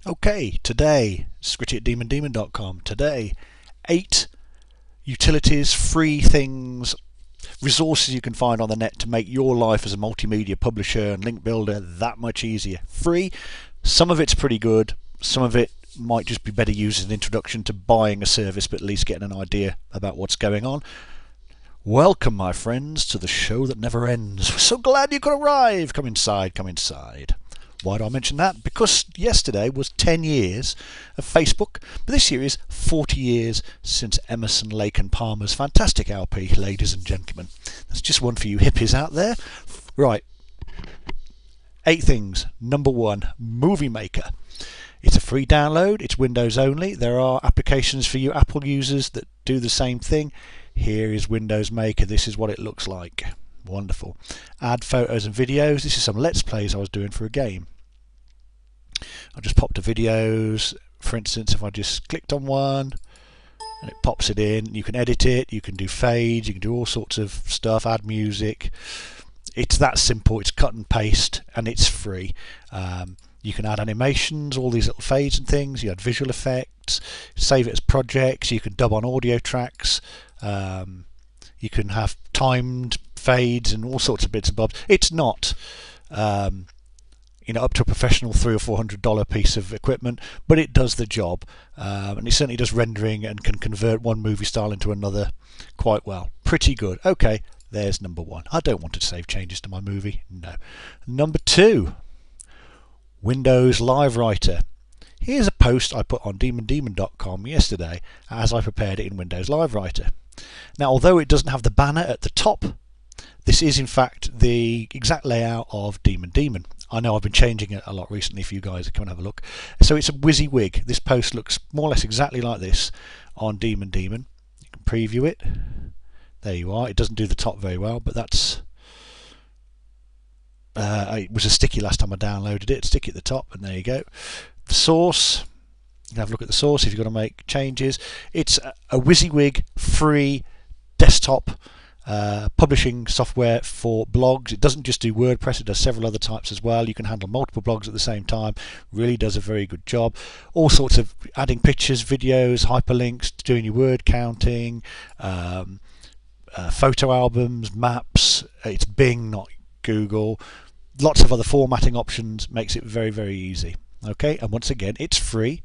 Okay, today, scritchy@demondemon.com. Today, 8 utilities, free things, resources you can find on the net to make your life as a multimedia publisher and link builder that much easier. Free. Some of it's pretty good. Some of it might just be better used as an introduction to buying a service, but at least getting an idea about what's going on. Welcome, my friends, to the show that never ends. We're so glad you could arrive. Come inside, come inside. Why do I mention that? Because yesterday was 10 years of Facebook, but this year is 40 years since Emerson, Lake and Palmer's fantastic LP, ladies and gentlemen. That's just one for you hippies out there. Right, 8 things. Number 1, Movie Maker. It's a free download, it's Windows only. There are applications for you Apple users that do the same thing. Here is Windows Maker, this is what it looks like. Wonderful. Add photos and videos. This is some Let's Plays I was doing for a game. I just popped the videos. For instance, if I just clicked on one and it pops it in, you can edit it, you can do fades, you can do all sorts of stuff, add music. It's that simple, it's cut and paste, and it's free. You can add animations, all these little fades and things, you add visual effects, save it as projects, you can dub on audio tracks, you can have timed fades and all sorts of bits and bobs. It's not up to a professional $300 or $400 piece of equipment, but it does the job, and it certainly does rendering and can convert one movie style into another quite well. Pretty good. Okay, there's number 1. I don't want to save changes to my movie. No. Number 2, Windows Live Writer. Here's a post I put on demondemon.com yesterday as I prepared it in Windows Live Writer. Now, although it doesn't have the banner at the top, this is in fact the exact layout of Demon Demon. I know I've been changing it a lot recently for you guys to come and have a look. So it's a WYSIWYG. This post looks more or less exactly like this on Demon Demon. You can preview it. There you are. It doesn't do the top very well, but that's... it was a sticky last time I downloaded it. Sticky at the top, and there you go. The source. You can have a look at the source if you've got to make changes. It's a WYSIWYG free desktop publishing software for blogs. It doesn't just do WordPress, it does several other types as well. You can handle multiple blogs at the same time. Really does a very good job. All sorts of adding pictures, videos, hyperlinks, doing your word counting, photo albums, maps. It's Bing, not Google. Lots of other formatting options. Makes it very, very easy. Okay, and once again, it's free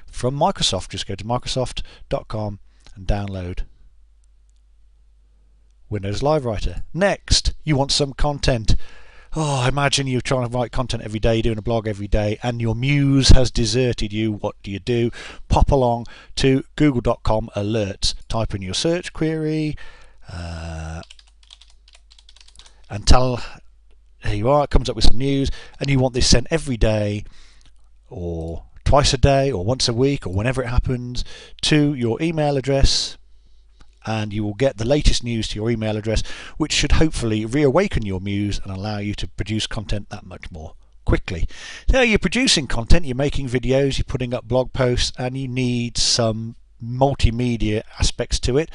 from Microsoft. Just go to microsoft.com and download Windows Live Writer. Next, you want some content. Oh, imagine you're trying to write content every day, doing a blog every day, and your muse has deserted you. What do? Pop along to google.com alerts. Type in your search query and tell, there you are, it comes up with some news, and you want this sent every day or twice a day or once a week or whenever it happens to your email address, and you will get the latest news to your email address, which should hopefully reawaken your muse and allow you to produce content that much more quickly. So you're producing content, you're making videos, you're putting up blog posts, and you need some multimedia aspects to it.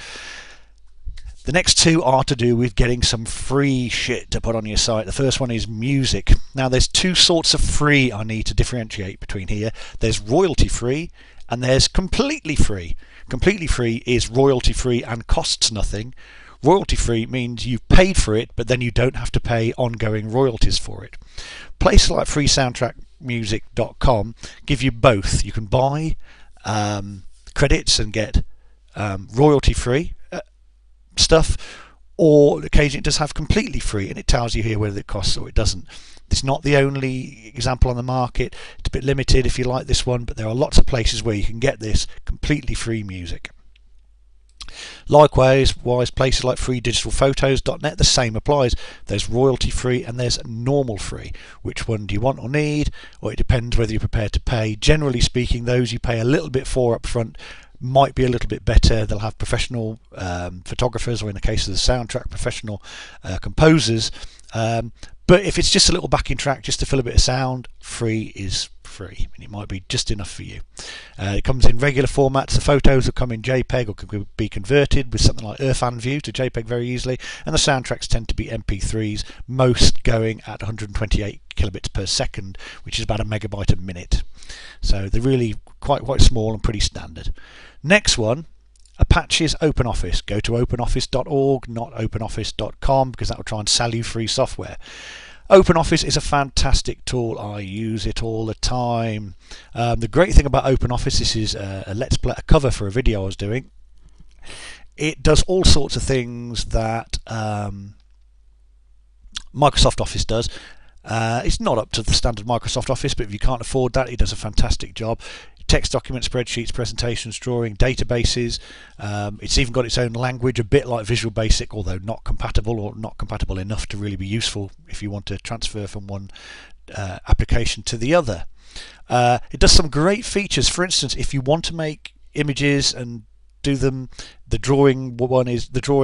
The next 2 are to do with getting some free shit to put on your site. The first one is music. Now there's 2 sorts of free I need to differentiate between here. There's royalty free and there's completely free. Completely free is royalty free and costs nothing. Royalty free means you've paid for it, but then you don't have to pay ongoing royalties for it. Places like freesoundtrackmusic.com give you both. You can buy credits and get royalty free stuff, or occasionally it does have completely free, and it tells you here whether it costs or it doesn't. It's not the only example on the market. It's a bit limited if you like this one, but there are lots of places where you can get this completely free music. Likewise, places like freedigitalphotos.net, the same applies. There's royalty free and there's normal free. Which one do you want or need? Or it depends whether you're prepared to pay. Generally speaking, those you pay a little bit for up front might be a little bit better. They'll have professional photographers, or in the case of the soundtrack, professional composers. But if it's just a little backing track just to fill a bit of sound, free is free, and it might be just enough for you. It comes in regular formats. The photos will come in JPEG or can be converted with something like IrfanView to JPEG very easily, and the soundtracks tend to be MP3s, most going at 128 kilobits per second, which is about a megabyte a minute. So they're really quite small and pretty standard. Next one, Apache's OpenOffice. Go to openoffice.org, not openoffice.com, because that will try and sell you free software. OpenOffice is a fantastic tool. I use it all the time. The great thing about OpenOffice, this is a cover for a video I was doing. It does all sorts of things that Microsoft Office does. It's not up to the standard Microsoft Office, but if you can't afford that, it does a fantastic job. Text documents, spreadsheets, presentations, drawing, databases. It's even got its own language, a bit like Visual Basic, although not compatible, or not compatible enough to really be useful if you want to transfer from one application to the other. It does some great features. For instance, if you want to make images and do them, the drawing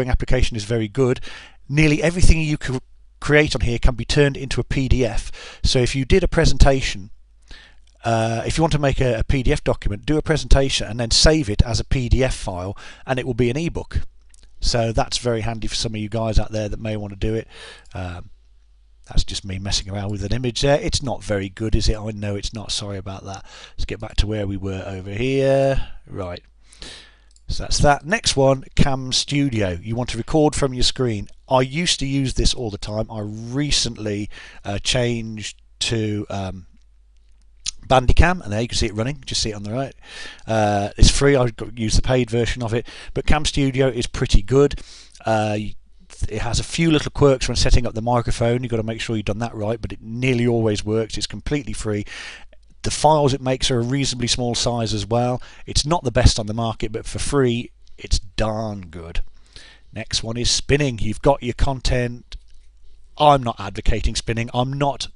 application is very good. Nearly everything you can create on here can be turned into a PDF. So if you did a presentation, if you want to make a PDF document, do a presentation and then save it as a PDF file, and it will be an ebook. So that's very handy for some of you guys out there that may want to do it. That's just me messing around with an image there. It's not very good, is it? I know it's not. Sorry about that. Let's get back to where we were over here. Right. So that's that. Next one, Cam Studio. You want to record from your screen. I used to use this all the time. I recently changed to Bandicam, and there you can see it running. Just see it on the right. It's free. I use the paid version of it, but Cam Studio is pretty good. It has a few little quirks when setting up the microphone. You've got to make sure you've done that right, but it nearly always works. It's completely free. The files it makes are a reasonably small size as well. It's not the best on the market, but for free, it's darn good. Next one is spinning. You've got your content. I'm not advocating spinning. I'm not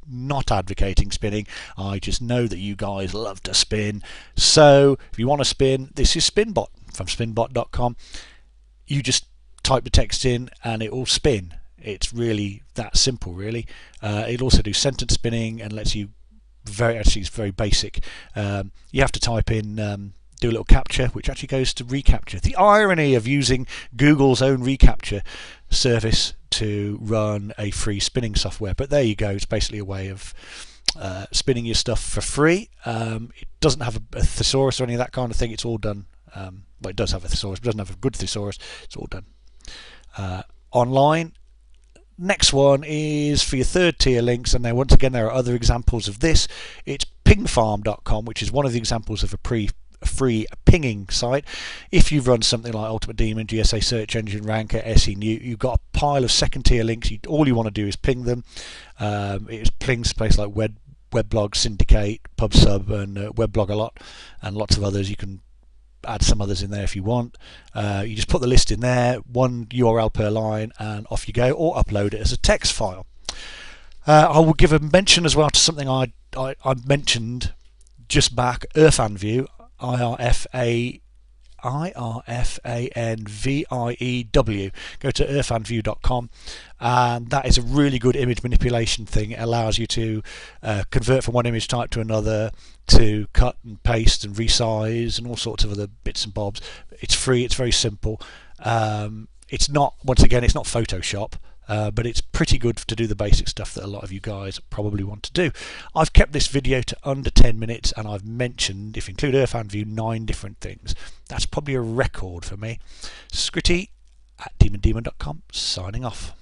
advocating spinning. I just know that you guys love to spin. So if you want to spin, this is Spinbot from spinbot.com. You just type the text in and it will spin. It's really that simple, really. It'll also do sentence spinning and lets you it's very basic. You have to type in do a little capture, which actually goes to reCAPTCHA. The irony of using Google's own reCAPTCHA service to run a free spinning software, but there you go. It's basically a way of spinning your stuff for free. It doesn't have a thesaurus or any of that kind of thing. It's all done. Well, it does have a thesaurus, but it doesn't have a good thesaurus. It's all done online. Next one is for your third tier links, and once again there are other examples of this. It's pingfarm.com, which is one of the examples of a free pinging site. If you've run something like Ultimate Demon, GSA Search Engine Ranker, SE New, you've got a pile of second tier links. All you want to do is ping them. It pings places like Weblog, Syndicate, PubSub, and Weblog a lot, and lots of others. You can add some others in there if you want. You just put the list in there, one URL per line, and off you go, or upload it as a text file. I will give a mention as well to something I mentioned just back, IrfanView, IRFANVIEW. Go to irfanview.com, and that is a really good image manipulation thing. It allows you to convert from one image type to another, to cut and paste and resize and all sorts of other bits and bobs. It's free. It's very simple. It's not, once again, it's not Photoshop. But it's pretty good to do the basic stuff that a lot of you guys probably want to do. I've kept this video to under 10 minutes, and I've mentioned, if you include IrfanView, 9 different things. That's probably a record for me. Scritty at demondemon.com, signing off.